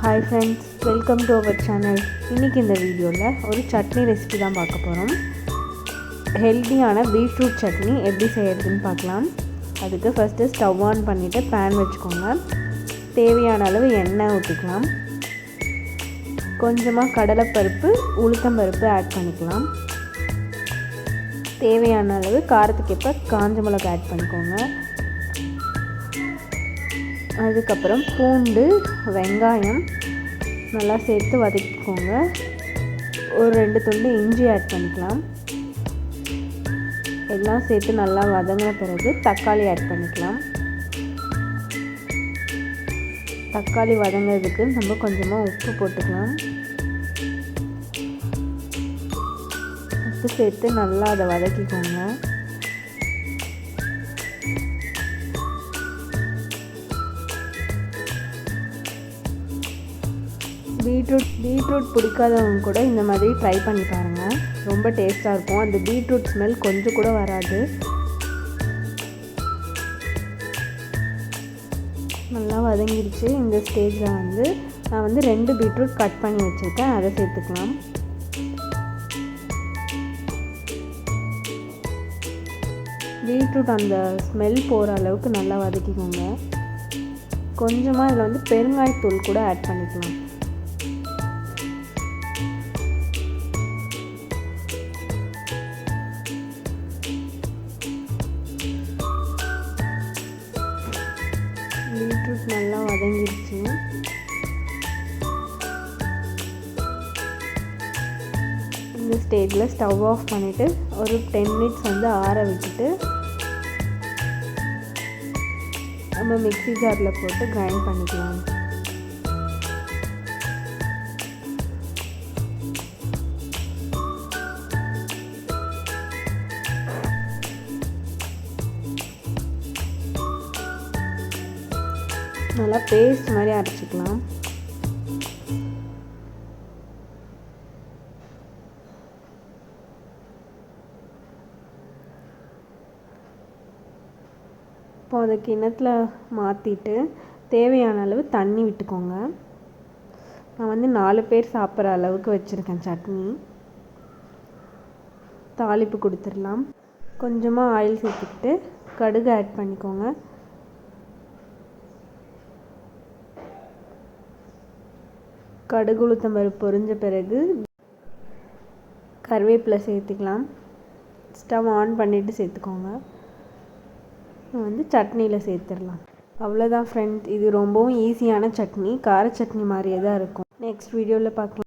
Hi friends, welcome to our channel. இன்னைக்கு இந்த வீடியோல ஒரு சட்னி ரெசிபி தான் பார்க்க போறோம். ஹெல்தியான பீட்ரூட் சட்னி எப்படி செய்யறதுன்னு பார்க்கலாம். அதுக்கு ஃபர்ஸ்ட் ஸ்டவ் ஆன் பண்ணிட்டு pan வெச்சுக்கோங்க. தேவையான அளவு எண்ணெய் ஊத்திக்கலாம். கொஞ்சமா கடலைப்பருப்பு, உளுத்தம் பருப்பு ஆட் பண்ணிக்கலாம். தேவையான அளவு காரத்துக்கு ஏற்ப காஞ்ச மிளகாய் ஆட் பண்ணிக்கோங்க. அதுக்கப்புறம் பூண்டு, வெங்காயம் நல்லா சேர்த்து வதக்கிக்கோங்க. ஒரு 2 துண்டு இஞ்சி ஆட் பண்ணிக்கலாம். எல்லாம் சேர்த்து நல்லா வதங்கின பிறகு தக்காளி ஆட் பண்ணிக்கலாம். தக்காளி வதங்கிறதுக்கு நம்ம கொஞ்சமாக உப்பு போட்டுக்கலாம். உப்பு சேர்த்து நல்லா அதை வதக்கிக்கோங்க. பீட்ரூட் பிடிக்காதவங்க கூட இந்த மாதிரி ட்ரை பண்ணி பாருங்கள். ரொம்ப டேஸ்ட்டாக இருக்கும். அந்த பீட்ரூட் ஸ்மெல் கொஞ்சம் கூட வராது. நல்லா வதங்கிடுச்சு. இந்த ஸ்டேஜில் நான் 2 பீட்ரூட் கட் பண்ணி வச்சுருக்கேன். அதை சேர்த்துக்கலாம். பீட்ரூட் அந்த ஸ்மெல் போகிற அளவுக்கு நல்லா வதக்கிக்கோங்க. கொஞ்சமாக இதில் பெருங்காயத்தூள் கூட ஆட் பண்ணிக்கலாம். பீட்ரூட் நல்லா வதங்கிடுச்சு. இந்த ஸ்டேஜில் ஸ்டவ் ஆஃப் பண்ணிவிட்டு ஒரு 10 மினிட்ஸ் ஆற விட்டுட்டு நம்ம மிக்ஸி ஜாரில் போட்டு கிரைண்ட் பண்ணிக்கலாம். நல்லா பேஸ்ட் மாதிரி அரைச்சிக்கலாம். இப்போ அதை கிண்ணத்தில் மாற்றிட்டு தேவையான அளவு தண்ணி விட்டுக்கோங்க. நான் 4 பேர் சாப்பிட்ற அளவுக்கு வச்சுருக்கேன் சட்னி. தாளிப்பு கொடுத்துடலாம். கொஞ்சமாக ஆயில் சேர்த்துக்கிட்டு கடுகு ஆட் பண்ணிக்கோங்க. கடுகு உளுத்தம் பருப்பு பொரிஞ்ச பிறகு கருவேப்பிலை சேர்த்துக்கலாம். ஸ்டவ் ஆன் பண்ணிவிட்டு சேர்த்துக்கோங்க. சட்னியில் சேர்த்துடலாம். அவ்வளோதான் ஃப்ரெண்ட்ஸ். இது ரொம்பவும் ஈஸியான சட்னி. கார சட்னி மாதிரியே தான் இருக்கும். நெக்ஸ்ட் வீடியோவில் பார்க்கலாம்.